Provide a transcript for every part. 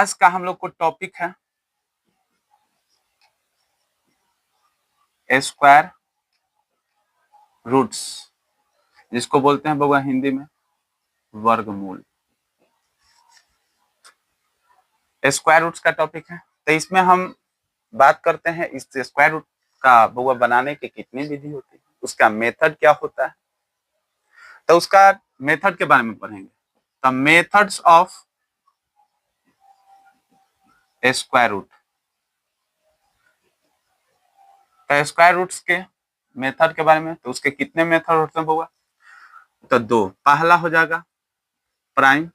आज का हम लोग को टॉपिक है स्क्वायर रूट्स, जिसको बोलते हैं बउआ हिंदी में वर्गमूल। स्क्वायर रूट्स का टॉपिक है, तो इसमें हम बात करते हैं इस स्क्वायर रूट का बउआ बनाने की कितनी विधि होती है, उसका मेथड क्या होता है, तो उसका मेथड के बारे में पढ़ेंगे। The methods of square root. तो स्क्वायर रूट्स के मेथड के बारे में, तो उसके कितने मेथड होते हैं बउआ, तो दो। पहला हो जाएगा प्राइम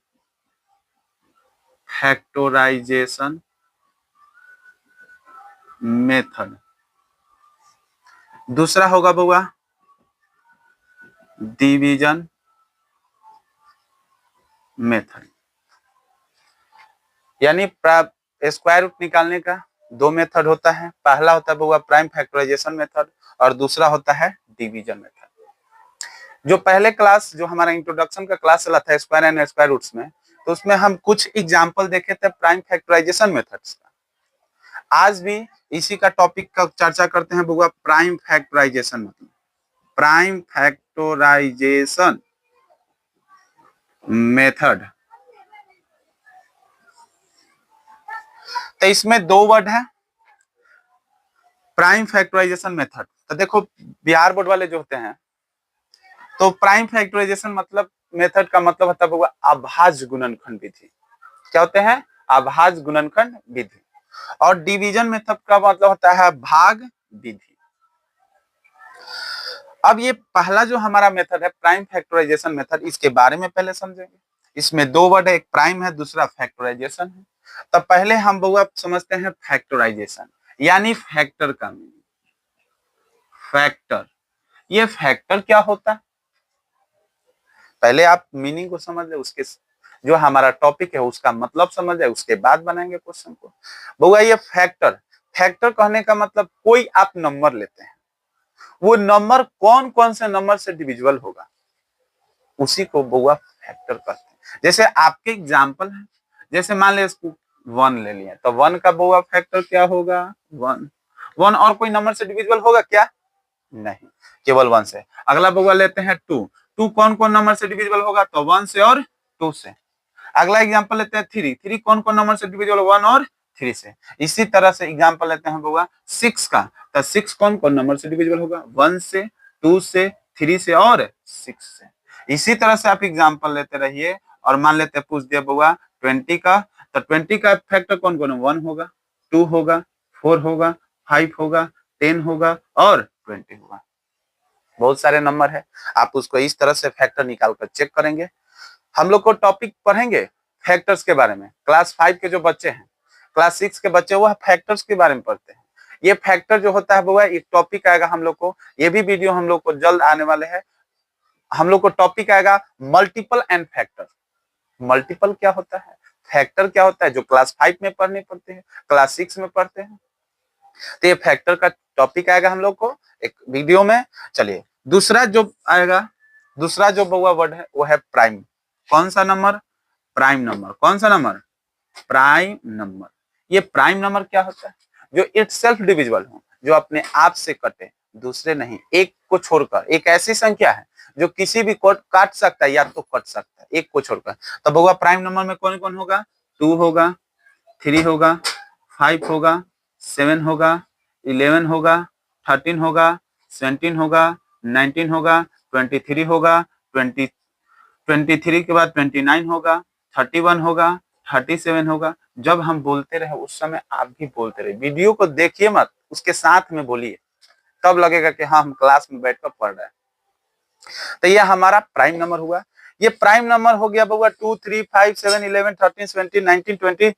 फैक्टराइजेशन मेथड, दूसरा होगा बउआ डिवीजन मेथड। यानी स्क्वायर रूट निकालने का दो मेथड होता है। पहला होता है बउआ प्राइम फैक्टराइजेशन मेथड और दूसरा होता है डिवीजन मेथड। जो पहले क्लास जो हमारा इंट्रोडक्शन का क्लास चला था स्क्वायर एंड स्क्वायर रूट्स में, तो उसमें हम कुछ एग्जांपल देखे थे प्राइम फैक्टराइजेशन मेथड्स का। आज भी इसी का टॉपिक का चर्चा करते हैं बउआ, प्राइम फैक्टराइजेशन मतलब प्राइम फैक्टराइजेशन मेथड। तो इसमें दो वर्ड है प्राइम फैक्टराइजेशन मेथड। तो देखो बिहार बोर्ड वाले जो होते हैं, तो प्राइम फैक्टराइजेशन मतलब मेथड का मतलब होता है अभाज्य गुणनखंड विधि। क्या होते हैं? अभाज्य गुणनखंड विधि। और डिवीजन मेथड का मतलब होता है भाग विधि। अब ये पहला जो हमारा मेथड है प्राइम फैक्टराइजेशन मेथड, इसके बारे में पहले समझेंगे। इसमें दो वर्ड है, एक प्राइम है दूसरा फैक्टराइजेशन है। तब पहले हम बउआ समझते हैं फैक्टराइजेशन, यानी फैक्टर का मीनिंग। फैक्टर, ये फैक्टर क्या होता है पहले आप मीनिंग को समझ ले, उसके जो हमारा टॉपिक है उसका मतलब समझ जाए, उसके बाद बनाएंगे क्वेश्चन को। बउआ ये फैक्टर, फैक्टर कहने का मतलब कोई आप नंबर लेते हैं, वो नंबर कौन कौन से नंबर से डिविजिबल होगा, उसी को बउआ फैक्टर कहते हैं। जैसे आपके एग्जाम्पल है, जैसे मान ले इसको 1 ले लिया, तो 1 का बउआ फैक्टर क्या होगा 1। 1 और कोई नंबर से डिविजिबल होगा क्या? नहीं, केवल 1 से। अगला बउआ लेते हैं 2। 2 कौन कौन नंबर से डिविजिबल होगा, तो 1 से और 2 से। अगला एग्जांपल लेते हैं 3। 3 कौन कौन नंबर से डिविजिबल, 1 और 3 से। इसी तरह से एग्जांपल लेते हैं बउआ 6 का, तो 6 कौन कौन नंबर से डिविजिबल होगा, 1 से, 2 से, 3 से और 6 से। इसी तरह से आप एग्जांपल लेते रहिए। और मान लेते हैं पूछ दिया बउआ 20 का, तो 20 का फैक्टर कौन कौन है, 1 होगा, 2 होगा, 4 होगा, 5 होगा, 10 होगा और 20 होगा। बहुत सारे नंबर है, आप उसको इस तरह से फैक्टर निकाल कर चेक करेंगे। हम लोग को टॉपिक पढ़ेंगे फैक्टर्स के बारे में। क्लास 5 के जो बच्चे हैं, क्लास 6 के बच्चे, वो फैक्टर्स के बारे में पढ़ते हैं। ये फैक्टर जो होता है वो एक टॉपिक आएगा हम लोग को, ये भी वीडियो हम लोग को जल्द आने वाले हैं। हम लोग को टॉपिक आएगा मल्टीपल एंड फैक्टर। मल्टीपल क्या होता है, फैक्टर क्या होता है, जो क्लास 5 में पढ़ने पड़ते हैं, क्लास 6 में पढ़ते हैं। तो ये फैक्टर का टॉपिक आएगा हम लोग को एक वीडियो में। चलिए दूसरा जो आएगा, दूसरा जो बउआ वर्ड है वो है प्राइम। कौन सा नंबर? Prime number. कौन सा नंबर? Prime number. ये प्राइम नंबर क्या होता है, जो इटसेल्फ डिविजिबल हो, जो अपने आप से कटे, दूसरे नहीं, एक को छोड़कर। एक ऐसी संख्या है जो किसी भी को काट सकता है या तो कट सकता है, एक को छोड़कर। तो बउआ प्राइम नंबर में कौन कौन होगा, 2 होगा, 3 होगा, 5 होगा, 7 होगा, 11 होगा, 13 होगा, 17 होगा, 19 होगा, 23 होगा, 23 के बाद 29 होगा, 31 होगा, 37 होगा। जब हम बोलते रहे उस समय आप भी बोलते रहे, वीडियो को देखिए मत, उसके साथ में बोलिए, तब लगेगा कि हाँ हम क्लास में बैठकर पढ़ रहे हैं। तो ये हमारा प्राइम नंबर हुआ। ये प्राइम नंबर हो गया बउआ 2, 3, 5, 7, 11, 13, 17, 19, 23,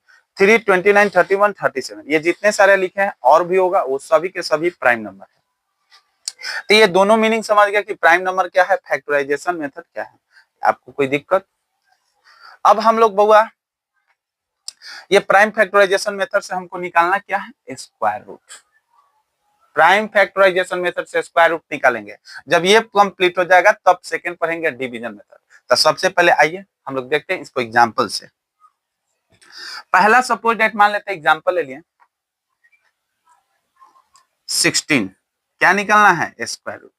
29, 31, 37। ये जितने सारे लिखे हैं और भी होगा, वो सभी के सभी प्राइम नंबर है। तो ये दोनों मीनिंग समझ गया कि प्राइम नंबर क्या है, फैक्टराइजेशन मेथड क्या है। आपको कोई दिक्कत? अब हम लोग बउआ ये प्राइम फैक्टराइजेशन मेथड से हमको निकालना क्या है, square root. Prime factorisation method से स्क्वायर रूट निकालेंगे। जब ये कंप्लीट हो जाएगा तब सेकंड पढ़ेंगे डिवीजन मेथड। तो सबसे पहले आइए हम लोग देखते हैं इसको एग्जांपल से। पहला सपोज डेट मान लेते हैं, एग्जांपल ले लिए 16, क्या निकलना है? Square root.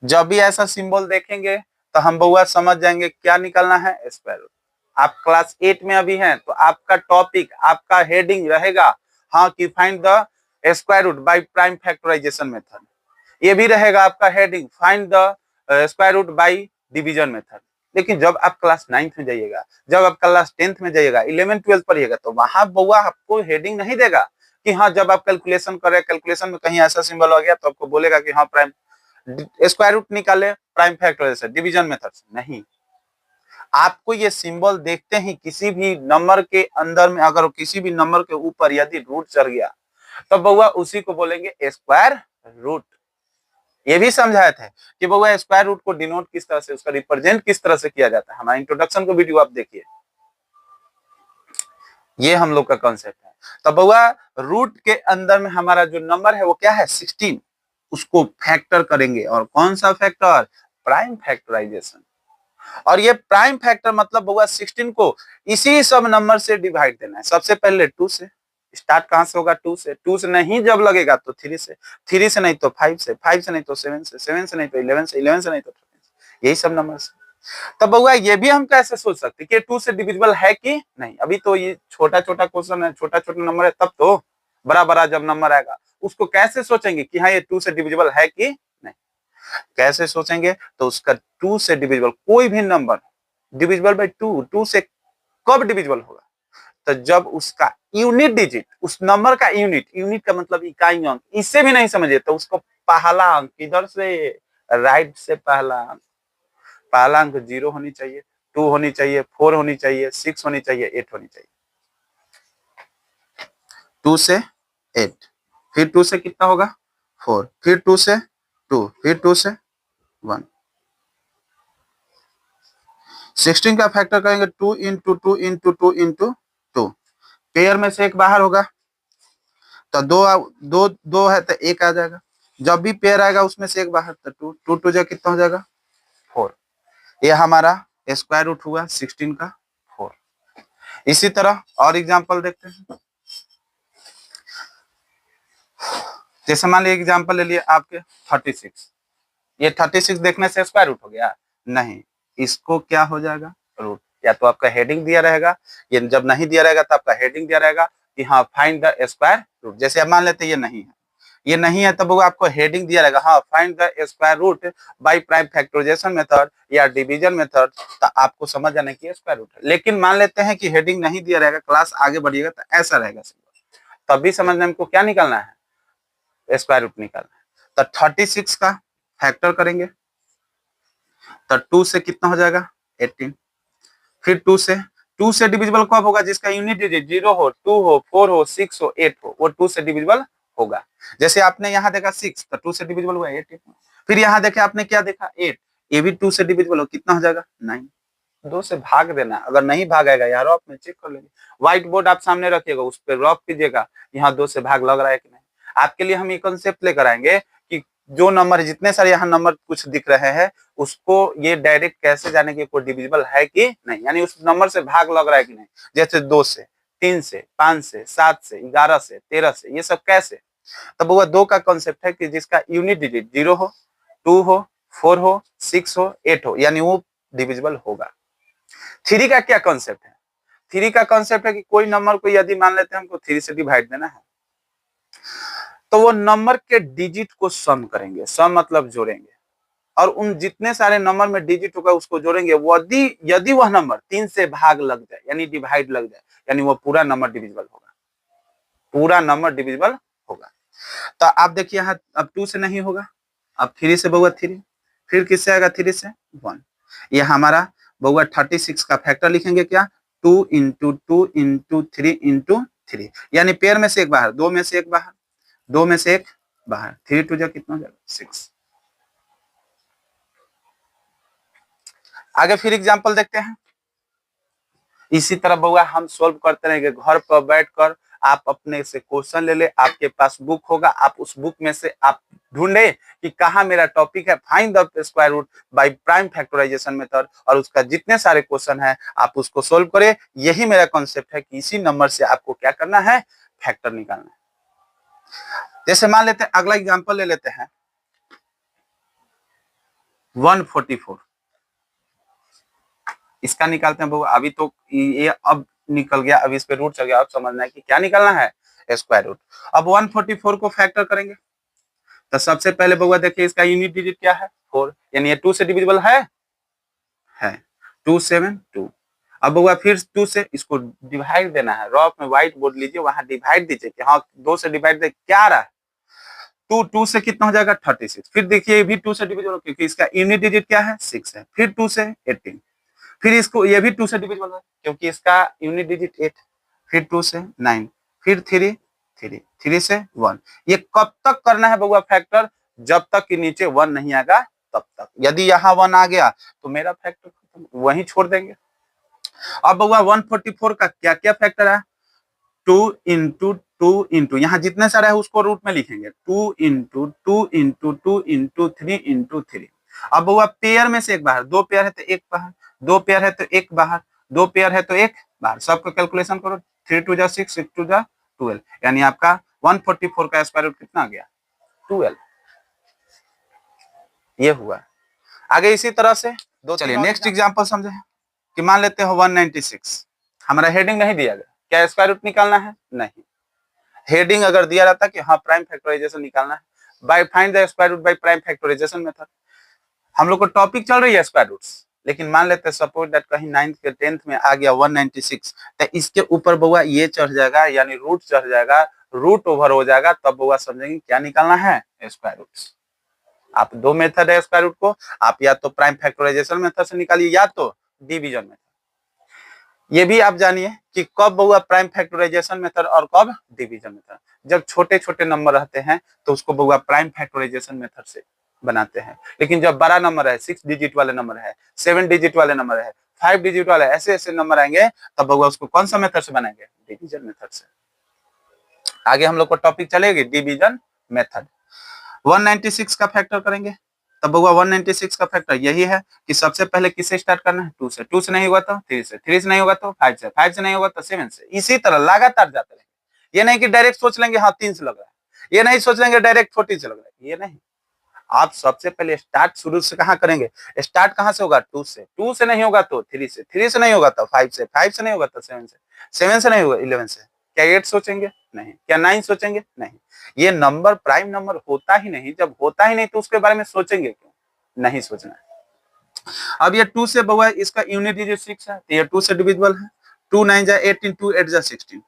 जब भी ऐसा सिंबल देखेंगे तो हम बउआ समझ जाएंगे क्या निकलना है? Square root. आप क्लास 8 में अभी हैं तो आपका टॉपिक, आपका हेडिंग रहेगा हाँ कि find the square root by prime factorisation method. ये भी रहेगा आपका heading, find the square root by division method. लेकिन जब आप क्लास 9th में जाइएगा, जब आप क्लास 10th में जाइएगा, 11 12 पढ़िएगा, तो वहां बउआ आपको हेडिंग नहीं देगा कि हाँ जब आप कैलकुलेशन कर रहे हैं, कैलकुलेशन में कहीं ऐसा सिंबल हो गया तो आपको बोलेगा कि हाँ प्राइम स्क्वायर रूट निकाले प्राइम फैक्टराइजेशन डिवीजन मेथड से। नहीं, आपको ये सिंबल देखते ही किसी भी नंबर के अंदर में अगर किसी भी नंबर के ऊपर यदि रूट चढ़ गया तो बउआ उसी को बोलेंगे स्क्वायर रूट। ये भी समझाए थे कि बउआ स्क्वायर रूट को डिनोट किस तरह से, उसका रिप्रेजेंट किस तरह से किया जाता है। हमारा इंट्रोडक्शन को वीडियो आप देखिए, ये हम लोग का कॉन्सेप्ट है। तो बउआ रूट के अंदर में हमारा जो नंबर है वो क्या है? 16, उसको फैक्टर करेंगे। और कौन सा फैक्टर? Prime factorisation. और ये प्राइम फैक्टर मतलब बउआ 16 को इसी सब नंबर से डिवाइड देना है। सबसे पहले 2 से स्टार्ट, कहां से होगा? 2 से। 2 से नहीं जब लगेगा तो 3 से, 3 से नहीं तो 5 से, 5 से नहीं तो 7 से, 7 से नहीं तो 11 से, 11 से नहीं तो 13 से, यही सब नंबर से। तब बउआ ये भी हम कैसे सोच सकते कि 2 से डिविजिबल है कि नहीं? अभी तो ये छोटा छोटा क्वेश्चन है, छोटा छोटा नंबर है, तब तो बड़ा बड़ा जब नंबर आएगा उसको कैसे सोचेंगे कि हाँ ये 2 से डिविजिबल है कि नहीं? कैसे सोचेंगे? तो उसका 2 से डिविजिबल कोई भी नंबर डिविजिबल बाय 2, 2 से कब डिविजिबल होगा? तो जब उसका यूनिट डिजिट, उस नंबर का यूनिट, यूनिट का मतलब इकाई अंक, इससे भी नहीं समझे तो उसको पहला अंक, इधर से राइट से पहला अंक, पहला अंक 0 होनी चाहिए, 2 होनी चाहिए, 4 होनी चाहिए, 6 होनी चाहिए, 8 होनी चाहिए। 2 से 8, फिर 2 से कितना होगा? 4, फिर 2 से 2, फिर 2 से 1। 16 का फैक्टर करेंगे 2 इंटू 2 इंटू 2 इंटू 2। पेयर में से एक बाहर होगा तो दो है तो एक आ जाएगा। जब भी पेयर आएगा उसमें से एक बाहर तो 2, 2 2 जा कितना हो जाएगा? 4। ये हमारा स्क्वायर रूट हुआ 16 का 4। इसी तरह और एग्जांपल देखते हैं। जैसे मान लीजिए एग्जांपल ले लिए आपके 36। ये 36 देखने से स्क्वायर रूट हो गया? नहीं, इसको क्या हो जाएगा? रूट। या तो आपका हेडिंग दिया रहेगा, ये जब नहीं दिया रहेगा तो आपका हेडिंग दिया रहेगा कि हाँ फाइंड द स्क्वायर रूट। जैसे अब मान लेते हैं ये नहीं है, ये नहीं है, तब वो आपको हेडिंग दिया रहेगा हाँ find the square root by prime factorisation method या डिवीजन मेथड, तो आपको समझ जाने की स्क्वायर रूट है। लेकिन मान लेते हैं कि हेडिंग नहीं दिया रहेगा, क्लास आगे बढ़िएगा तो ऐसा रहेगा, तब भी समझने में हमको क्या निकालना है? स्क्वायर रूट निकालना है। तो 36 का फैक्टर करेंगे तो 2 से कितना हो जाएगा? 18। फिर 2 से डिविजिबल कब होगा? जिसका यूनिट डिजिट 0 हो, 2 हो, 4 हो, 6 हो, 8 हो, वो 2 से डिविजिबल होगा। जैसे आपने यहाँ देखा 6 तो 2 से डिविजिबल हुआ 8। फिर यहाँ देखे आपने क्या देखा? 8, ये भी 2 से डिविजिबल हो, कितना हो जाएगा? 9। 2 से भाग देना, अगर नहीं भागेगा यार रफ में चेक कर लेंगे। व्हाइट बोर्ड आप सामने रखिएगा, उस पर रफ कीजिएगा यहाँ 2 से भाग लग रहा है कि नहीं। आपके लिए हम ये कंसेप्ट लेकर आएंगे कि जो नंबर जितने सारे यहाँ नंबर कुछ दिख रहे हैं उसको ये डायरेक्ट कैसे जाने की कोई डिविजिबल है कि नहीं, यानी उस नंबर से भाग लग रहा है कि नहीं। जैसे 2 से, 3 से, 5 से, 7 से, 11 से, 13 से, ये सब कैसे? तब वो 2 का कॉन्सेप्ट है कि जिसका यूनिट डिजिट 0 हो, 2 हो, 4 हो, 6 हो, 8 हो, यानी वो डिविजिबल होगा। 3 का क्या कॉन्सेप्ट है? 3 का कॉन्सेप्ट है कि कोई नंबर को यदि मान लेते हैं हमको 3 से डिवाइड देना है तो वो नंबर के डिजिट को सम करेंगे, सम मतलब जोड़ेंगे, और उन जितने सारे नंबर में डिजिट होगा उसको जोड़ेंगे। यदि वह नंबर 3 से भाग लग जाए यानी डिवाइड लग जाए, यानी वो पूरा नंबर डिविजिबल होगा, पूरा नंबर डिविजिबल होगा। तो आप देखिए यहाँ अब 2 से नहीं होगा, अब 3 से बउआ 3, फिर किससे आएगा? 3 से 1। ये हमारा बउआ 36 का फैक्टर लिखेंगे क्या? 2 इंटू 2 इंटू 3 इंटू 3, यानी पेयर में से एक बाहर, 2 में से एक बाहर, 2 में से एक बाहर, 3 2 जा कितना हो जाएगा? 6। आगे फिर एग्जांपल देखते हैं। इसी तरह बउआ हम सोल्व करते रहेंगे घर पर बैठकर, आप अपने से क्वेश्चन ले ले, आपके पास बुक होगा, आप उस बुक में से आप ढूंढे कि कहाँ मेरा टॉपिक है, find the square root by prime factorisation method, और उसका जितने सारे क्वेश्चन है आप उसको सोल्व करें। यही मेरा कॉन्सेप्ट है कि इसी नंबर से आपको क्या करना है, फैक्टर निकालना है। जैसे मान लेते हैं, अगला एग्जांपल ले लेते हैं 144, इसका निकालते हैं बबू। अभी तो ये अब निकल गया, अब इस पे रूट चल गया, अब समझना है कि क्या निकालना है, स्क्वायर रूट। अब 144 को फैक्टर करेंगे तो सबसे पहले बबुआ देखिए इसका यूनिट डिजिट क्या है, 4, यानी ये 2 से डिविजिबल है 2 7 2। अब बबुआ फिर 2 से इसको डिवाइड देना है, रफ में व्हाइट बोर्ड लीजिए, वहां डिवाइड दीजिए कि हाँ 2 से डिवाइड दे क्या आ रहा है, 2 से कितना हो जाएगा 36। फिर देखिए ये भी 2 से डिविजिबल क्योंकि इसका यूनिट डिजिट क्या है 6 है, फिर 2 से 18, फिर इसको ये भी 2 से डिविजिबल है क्योंकि इसका यूनिट डिजिट 8, फिर 2 से 9, फिर 3 से 1। ये कब तक करना है बबुआ फैक्टर, जब तक कि नीचे 1 नहीं आएगा तब तक। यदि यहाँ 1 आ गया तो मेरा फैक्टर वहीं छोड़ देंगे। अब बबुआ 144 का क्या क्या फैक्टर है, 2 इंटू 2 इंटू, यहाँ जितने सारे है उसको रूट में लिखेंगे, 2 इंटू 2 इंटू 2 इंटू 3 इंटू 3। अब बबुआ पेयर में से एक बाहर, 2 पेयर है तो एक बाहर, 2 पेयर है तो एक बाहर, 2 पेयर है तो एक बाहर, सबको कैलकुलेशन करो, 3 2 जा 6, 6 2 जा 12, यानी आपका 144 का स्क्वायर रूट कितना आ गया 12। ये हुआ। आगे इसी तरह से दो, चलिए नेक्स्ट एग्जांपल समझे कि मान लेते हो 196, हमारा हेडिंग नहीं दिया गया, क्या स्क्वायर रूट निकालना है, नहीं। हेडिंग अगर दिया रहता कि हाँ प्राइम फैक्टराइजेशन निकालना है, by find the square root by prime factorisation method. हम लोग को टॉपिक चल रही है स्क्वायर रूट्स, लेकिन मान लेते हैं सपोज दैट कहीं 9th के 10th में आ गया 196, तो इसके ऊपर बउआ ये चढ़ जाएगा, यानी रूट चढ़ जाएगा, रूट ओवर हो जाएगा, तब बउआ समझेंगे क्या निकालना है, स्क्वायर रूट्स। आप दो मेथड है स्क्वायर रूट को, आप या तो प्राइम फैक्टराइजेशन मेथड से निकालिए या तो डिवीजन मेथड। ये भी आप जानिए कि कब बउआ प्राइम फैक्टराइजेशन मेथड और कब डिवीजन मेथड। जब छोटे छोटे नंबर रहते हैं तो उसको बउआ प्राइम फैक्टराइजेशन मेथड से बनाते हैं, लेकिन जब बड़ा नंबर है, 6 डिजिट वाले नंबर है, 7 डिजिट वाले नंबर है, 5 डिजिट वाले, ऐसे ऐसे नंबर आएंगे, तब बउआ उसको कौन सा मेथड से बनाएंगे, डिवीजन मेथड से। आगे हम लोग को टॉपिक चलेगी डिवीजन मेथड। 196 का फैक्टर करेंगे, तब बउआ 196 का फैक्टर यही है कि सबसे पहले किससे स्टार्ट करना है, 2 से, 2 से नहीं होगा तो 3 से, 3 से नहीं होगा तो 5 से, 5 से नहीं होगा तो 7 से, इसी तरह लगातार जाते रहेंगे। ये नहीं कि डायरेक्ट सोच लेंगे हाँ 3 से लग रहा है, ये नहीं सोच लेंगे डायरेक्ट 14 से लग रहा है, ये नहीं। आप सबसे पहले स्टार्ट शुरू से कहाँ करेंगे, स्टार्ट कहाँ से होगा 2 से, 2 से नहीं होगा तो 3 से, 3 से नहीं होगा तो 5 से, 5 से नहीं होगा तो 7 से, 7 से नहीं होगा 11 से, क्या 8 सोचेंगे, नहीं, क्या 9 सोचेंगे, नहीं। ये नंबर प्राइम नंबर होता ही नहीं, जब होता ही नहीं तो उसके बारे में सोचेंगे क्यों, नहीं सोचना है। अब ये 2 से बउआ इसका यूनिट डिजिट 6 है, तो ये 2 से डिविजिबल है, 2 9 जा 18, 2 8 जा 16।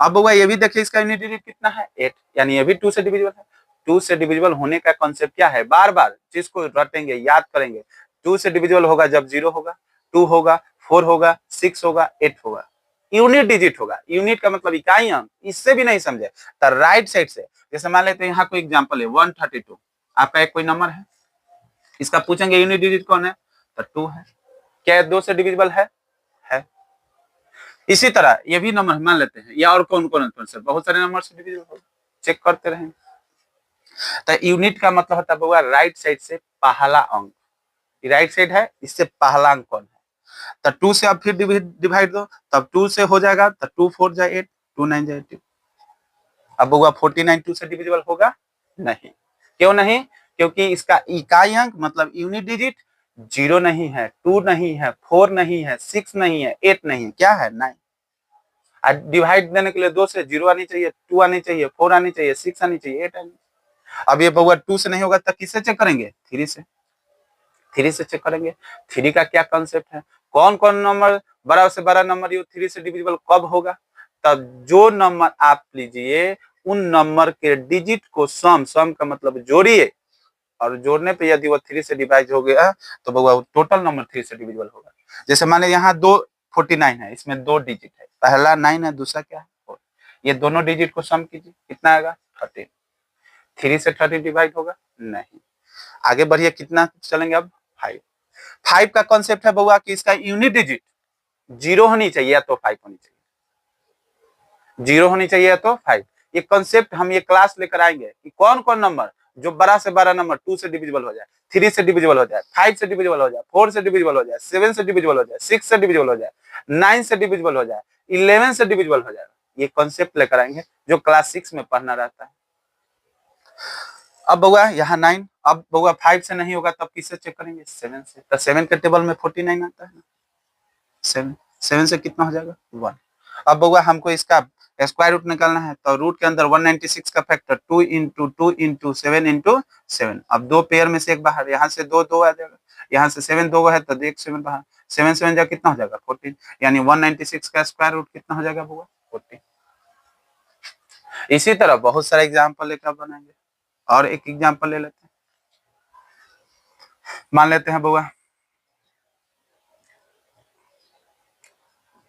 अब बउआ ये भी देखिए इसका यूनिट डिजिट कितना है 8, यानी ये भी 2 से डिविजिबल है। 2 से डिविजिबल होने का कॉन्सेप्ट क्या है, बार बार चीज को रटेंगे, याद करेंगे। 2 से डिविजिबल होगा जब 0 होगा, 2 होगा, 4 होगा, 6 होगा, 8 होगा, यूनिट डिजिट होगा। यूनिट का मतलब इकाई अंक, इससे भी नहीं समझे तो राइट साइड से, जैसे मान लेते हैं यहाँ कोई एग्जांपल है 132, आपका एक कोई नंबर है, इसका पूछेंगे यूनिट डिजिट कौन है, तो 2 है, क्या 2 से डिविजिबल है। इसी तरह ये भी नंबर मान लेते हैं, या और कौन कौन से बहुत सारे नंबर से डिविजिबल, चेक करते रहेंगे। तो यूनिट का मतलब होता है बउआ राइट साइड से पहला अंक, राइट साइड है, इससे पहला अंक कौन है, तो 2 से आप फिर डिवाइड दो, तब 2 से हो जाएगा, तो 2 4 जा 8, 2 9 जा 18। अब बउआ 49 2 से डिविजिबल होगा नहीं, क्यों नहीं, क्योंकि इसका इकाई अंक मतलब यूनिट डिजिट 0 नहीं है, 2 नहीं है, 4 नहीं है, 6 नहीं है, 8 नहीं है, क्या है 9। डिवाइड देने के लिए 2 से 0 आनी चाहिए, 2 आनी चाहिए, 4 आनी चाहिए, 6 आनी चाहिए, 8 आनी। अब ये बउआ 2 से नहीं होगा तो किससे चेक करेंगे, 3 से, 3 से चेक करेंगे। 3 का क्या कॉन्सेप्ट है, कौन कौन नंबर बड़ा से बड़ा नंबर ये 3 से डिविजिबल कब होगा, तब जो नंबर आप लीजिए उन नंबर के डिजिट को सम का मतलब जोड़िए, और जोड़ने पे यदि वो 3 से डिवाइड हो गया तो बउआ टोटल नंबर 3 से डिविजिबल होगा। जैसे माने यहाँ 49 है, इसमें 2 डिजिट है, पहला 9 है, दूसरा क्या है 4, ये दोनों डिजिट को सम कीजिए, कितना आएगा 13। 3 से 13 डिवाइड होगा नहीं। आगे बढ़िए, कितना चलेंगे अब 5। 5 का कॉन्सेप्ट है बउआ कि इसका यूनिट डिजिट 0 होनी चाहिए या तो 5 होनी चाहिए, जीरो होनी चाहिए तो 5। ये कंसेप्ट हम ये क्लास लेकर आएंगे कि कौन कौन नंबर जो बड़ा से बड़ा नंबर 2 से डिविजिबल हो जाए, 3 से डिविजिबल हो जाए, 5 से डिविजिबल हो जाए, 4 से डिविजिबल हो जाए, 7 से डिविजिबल हो जाए, 6 से डिविजिबल हो जाए, 9 से डिविजिबल हो जाए, 11 से डिविजिबल हो जाए। ये कॉन्सेप्ट लेकर आएंगे जो क्लास 6 में पढ़ना रहता है। अब बउआ यहाँ 9, अब बउआ 5 से नहीं होगा तब किससे चेक करेंगे? 7 से। तो 7 के टेबल में 49 आता है ना। 7 से कितना हो जाएगा? 1। अब बउआ हमको इसका स्क्वायर रूट निकालना है, तो रूट के अंदर 196 का फैक्टर 2 इंटू 2 इंटू 7 इंटू 7। अब दो पेयर में से एक बाहर, यहाँ से दो दो आ जाएगा, यहाँ से 7 दो है तो एक 7 बाहर, 7 7 जा कितना हो जाएगा? 14। यानी 196 का स्क्वायर रूट कितना हो जाएगा बउआ? 14। इसी तरह बहुत सारे एग्जाम्पल लेकर बनाएंगे। और एक एग्जाम्पल ले लेते हैं, मान लेते हैं बउआ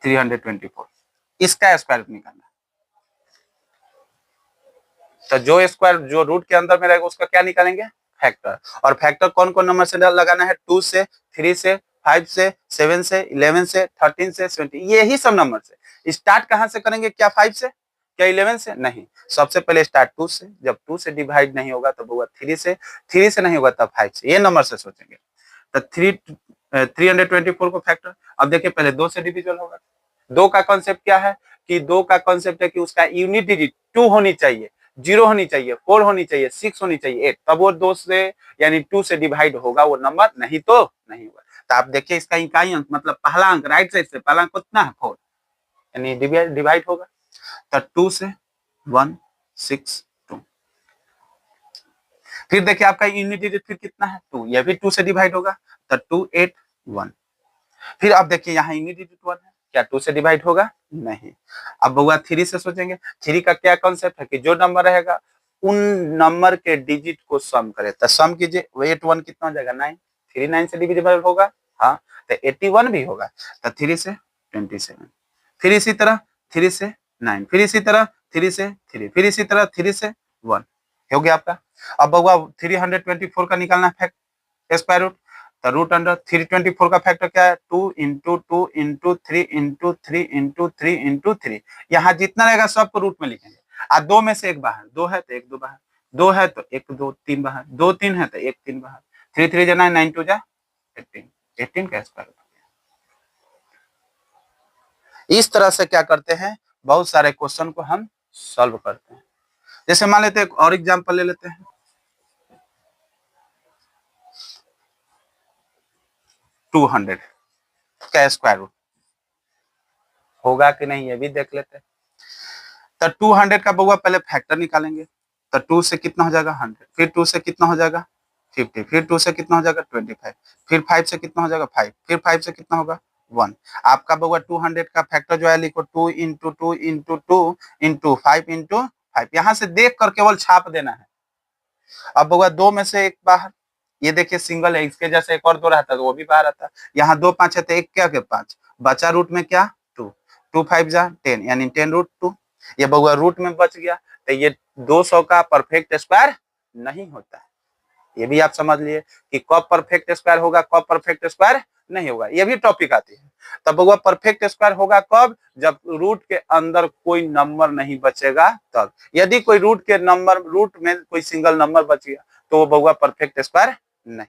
324, इसका स्क्वायर रूट निकालना। तो जो स्क्वायर जो रूट के अंदर में रहेगा उसका क्या निकालेंगे? फैक्टर। और फैक्टर कौन कौन नंबर से लगाना है? 2 से, 3 से, 5 से, 7 से, 11 से, 13 से, 20, यही सब नंबर से। स्टार्ट कहां से करेंगे? क्या 5 से? क्या 11 से? नहीं, सबसे पहले स्टार्ट 2 से। जब 2 से डिवाइड नहीं होगा तो बउआ 3 से, 3 से नहीं होगा तब 5 से। ये नंबर से सोचेंगे। तो 324 को फैक्टर। अब देखिए पहले 2 से डिविजल होगा। 2 का कॉन्सेप्ट क्या है? कि 2 का कॉन्सेप्ट है कि उसका यूनिट डिजिट 2 होनी चाहिए, 0 होनी चाहिए, 4 होनी चाहिए, 6 होनी चाहिए, 8, तब वो 2 से यानी 2 से डिवाइड होगा वो नंबर, नहीं तो नहीं होगा। तो आप देखिए इसका इकाई अंक मतलब पहला अंक राइट साइड से पहला अंक कितना है? 4, यानी डिवाइड होगा। तो 2 से 1 6 2। फिर देखिए आपका यूनिट डिजिट फिर कितना है? 2, यह भी 2 से डिवाइड होगा। तो 2 8 1। फिर आप देखिए यहाँ यूनिट डिजिट 1 है, क्या 2 से डिवाइड होगा? नहीं। अब बउआ 3 से सोचेंगे। 3 का क्या कॉन्सेप्ट है कि जो नंबर रहेगा उन नंबर के डिजिट को सम करे। तो सम कीजिए, 8 1 कितना हो जाएगा? 9। 3 9 से डिविजिबल होगा, हाँ, तो 81 भी होगा। तो 3 से 27। फिर इसी तरह 3 से 9, फिर इसी तरह 3 से 3, फिर इसी तरह 3 से 1 हो गया आपका। अब बउआ 324 का निकालना है स्क्वायर रूट। तो रूट अंडर 324 का फैक्टर क्या है? 2 into 2 into 3 into 3 into 3 into 3। यहाँ जितना रहेगा सबको रूट में लिखेंगे। और 2 में से एक बाहर, 2 है तो 1 2 बाहर, 2 है तो 1 2 3 बाहर, 2 3 है तो 1 3 बाहर, 3 3 जा 9 9 2 जा 18, 18 का स्क्वायर रूट। इस तरह से क्या करते हैं, बहुत सारे क्वेश्चन को हम सॉल्व करते हैं। जैसे मान लेते हैं एक और एग्जाम्पल ले लेते हैं, 200 का स्क्वायर रूट होगा कि नहीं ये भी देख लेते हैं। तो 200 का बउआ पहले फैक्टर निकालेंगे। तो 2 से कितना हो जाएगा? 100, फिर 2 से कितना हो जाएगा? 50, फिर 2 से कितना हो जाएगा? 25, फिर 5 से कितना हो जाएगा? 5, फिर 5 से कितना होगा? 1। आपका बउआ 200 का फैक्टर जो है लिखो 2 इंटू 2 इंटू 2 इंटू 5 इंटू 5। यहाँ से देख कर केवल छाप देना है। अब बउआ 2 में से एक बाहर, ये देखिए सिंगल है, इसके जैसे एक और 2 रहता तो वो भी बाहर आता। यहाँ 2 5 है तो 1 क्या के 5 बचा, रूट में क्या? 2, 2 5 जा 10, यानी 10 रूट 2। ये बउआ रूट में बच गया। तो ये 200 का परफेक्ट स्क्वायर नहीं होता है। ये भी आप समझ लिए कि कब परफेक्ट स्क्वायर होगा, कब परफेक्ट स्क्वायर नहीं होगा। ये भी टॉपिक आती है। तब बउआ परफेक्ट स्क्वायर होगा कब? जब रूट के अंदर कोई नंबर नहीं बचेगा तब। यदि कोई रूट में कोई सिंगल नंबर बच गया तो वो बउआ परफेक्ट स्क्वायर